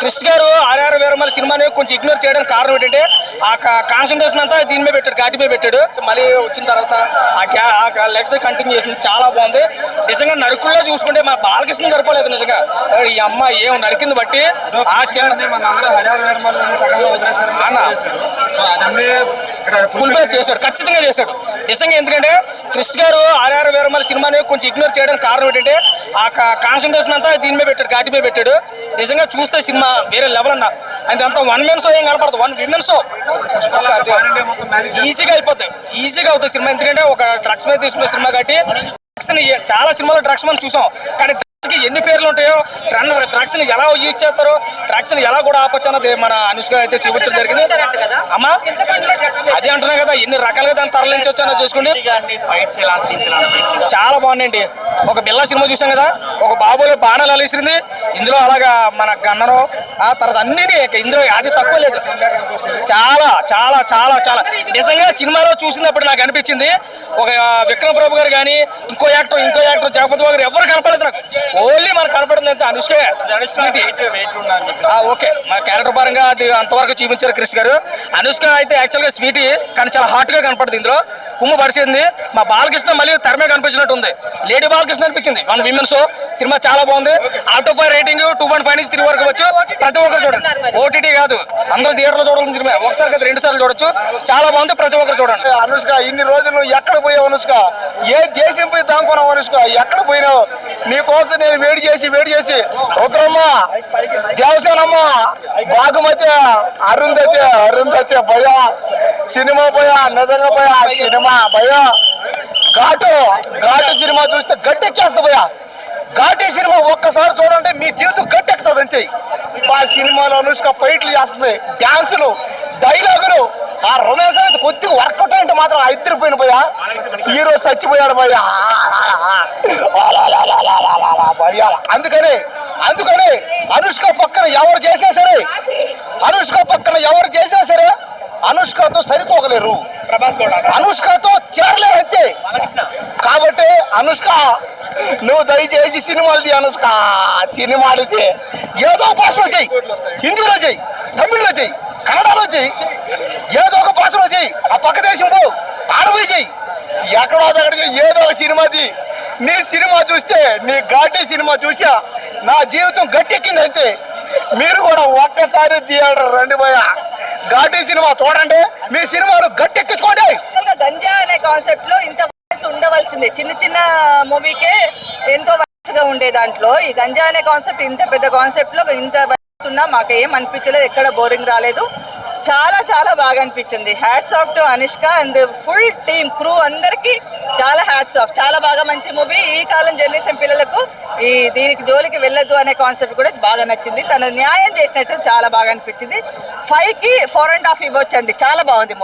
క్రిష్ గారు ఆర్ఆర్ వీరమల్లి సినిమాని కొంచెం ఇగ్నోర్ చేయడానికి కారణం ఏంటంటే ఆ కాన్సన్ట్రేషన్ అంతా దీని మీద పెట్టాడు, ఘాటి మీద పెట్టాడు. మళ్ళీ వచ్చిన తర్వాత ఆ లెగ్స్ కంటిన్యూ చేసింది, చాలా బాగుంది. నిజంగా నరుకుల్లో చూసుకుంటే మా బాలకృష్ణ సరిపోలేదు నిజంగా. ఈ అమ్మ ఏం నరికింది బట్టి ఆ ఫుల్ బే చేశాడు, ఖచ్చితంగా చేశాడు నిజంగా. ఎందుకంటే క్రిష్ గారు ఆర్ఆర్ వీరమల్లి సినిమాని కొంచెం ఇగ్నోర్ చేయడానికి కారణం ఏంటంటే ఆ కాన్సన్ట్రేషన్ అంతా దీని మీద పెట్టాడు, ఘాటి మీద పెట్టాడు. నిజంగా చూస్తే సినిమా వేరే లెవెల్ అన్న. అంతా వన్ మెన్ షో ఏం కనపడదు, వన్ విమెన్ షో ఈజీగా అయిపోతాయి, ఈజీగా అవుతుంది సినిమా. ఎందుకంటే ఒక డ్రగ్స్ మీద తీసుకున్న సినిమా కాబట్టి చాలా సినిమాలో డ్రగ్స్ మనం చూసాం, కానీ ఎన్ని పేర్లు ఉంటాయో, డ్రగ్స్ ని ఎలా యూజ్ చేస్తారో, డ్రగ్స్ ని ఎలా కూడా ఆపొచ్చు అన్నది మన అనుష్క అయితే చూపించడం జరిగింది. అమ్మా అదే అంటున్నా కదా, ఎన్ని రకాలుగా దాన్ని తరలించవచ్చు అన్నది చూసుకోండి. చాలా బాగున్నాయండి. ఒక బిల్లా సినిమా చూసాం కదా, ఒక బాబులో బాణాలు అలిసింది, ఇందులో అలాగా మన గన్నరం ఆ తర్వాత అన్ని ఇందులో అది తక్కువ లేదు. చాలా చాలా చాలా చాలా నిజంగా సినిమాలో చూసినప్పుడు నాకు అనిపించింది, ఒక విక్రమ్ ప్రభు గారు కానీ ఇంకో యాక్టర్ జగపతి బాబు గారు ఎవరు కనపడలేదు నాకు, ఓన్లీ మనకు కనపడింది అంతే అనుష్కే. ఓకే, మా క్యారెక్టర్ పరంగా అది అంతవరకు చూపించారు క్రిష్ గారు. అనుష్క అయితే యాక్చువల్గా స్వీటీ, కానీ చాలా హాట్ గా కనపడుతుంది, ఇందులో కుమ్ము పరిచింది. మా బాలకృష్ణ మళ్ళీ తెరమే కనిపించినట్టు ఉంది, లేడీ బాలకృష్ణ అనిపించింది మన విమెన్ షో. సినిమా చాలా బాగుంది. అవుట్ ఆఫ్ 5 రేటింగ్ 2.5 నుంచి 3 వరకు వచ్చు. ప్రతి ఒక్కరు చూడండి, ఓటీటీ కాదు, అందరూ థియేటర్ లో చూడాల్సిన సినిమా. ఒకసారి కదా 2 సార్లు చూడొచ్చు, చాలా బాగుంది, ప్రతి ఒక్కరు చూడండి. అనుష్క ఇన్ని రోజులు ఎక్కడ పోయావు అనుష్క? ఏ దేశం పోయి దానుకున్నావు అనుష్క? ఎక్కడ పోయినావు? నీ కోసం నేను వేడి చేసి ఉత్తరమ్మ, దేవసేనమ్మ, బాగుమతి, అరుంధతి భయ సినిమా పోయా, నిజంగా పోయా సినిమా భయ. ఘాటు సినిమా చూస్తే గట్టెక్కేస్తా పోయా. ఘాటీ సినిమా ఒక్కసారి చూడండి, మీ జీవితం గట్టెక్కుతుంది అంతే. ఆ సినిమాలో అనుష్క ఫైట్లు చేస్తుంది, డాన్సులు, డైలాగులు, ఆ రొమాన్స్ అనేది కొద్దిగా వర్కౌట్ అంటే మాత్రం ఇద్దరిపోయిన పోయా. హీరో చచ్చిపోయాడు భయ్యా. అందుకని అనుష్క పక్కన ఎవరు చేసినా సరే అనుష్కతో సరిపోగలేరు, అనుష్కతో చేరలేరు అంతే. కాబట్టి అనుష్క నువ్వు దయచేసి సినిమాలు తీ. అనుష్క సినిమాలు తీ, ఏదో భాషలో చెయ్యి, హిందీలో చెయ్యి, తమిళ్లో చెయ్యి, కన్నడలో చెయ్యి, ఏదో ఒక భాషలో చెయ్యి. ఆ పక్క దేశం పో, ఆడపోయి చెయ్యి, ఎక్కడో దగ్గర ఏదో ఒక సినిమా తీ. నీ సినిమా చూస్తే, నీ ఘాటీ సినిమా చూసా నా జీవితం గట్టెక్కింది అంతే. మీరు కూడా ఒక్కసారి థియేటర్ రండి భయ్యా, ఘాటీ సినిమా చూడండి, మీ సినిమాలు గట్టెక్కించుకోండి. గంజా అనే కాన్సెప్ట్ లో ఇంత ఉండవలసిందే, చిన్న మూవీకే ఎంతో వయసుగా ఉండే దాంట్లో ఈ గంజా అనే కాన్సెప్ట్ ఇంత పెద్ద కాన్సెప్ట్ లో ఇంత వయసు ఉన్నా మాకు ఏం అనిపించలేదు, ఎక్కడ బోరింగ్ రాలేదు, చాలా చాలా బాగా అనిపించింది. Hats off to Anushka and full team crew అందరికి చాలా హ్యాట్స్ ఆఫ్. చాలా బాగా మంచి మూవీ. ఈ కాలం జనరేషన్ పిల్లలకు దీనికి జోలికి వెళ్ళొద్దు అనే కాన్సెప్ట్ కూడా బాగా నచ్చింది. తను న్యాయం చేసినట్టు చాలా బాగా అనిపించింది. 5కి 4.5 ఇవ్వచ్చండి, చాలా బాగుంది మూవీ.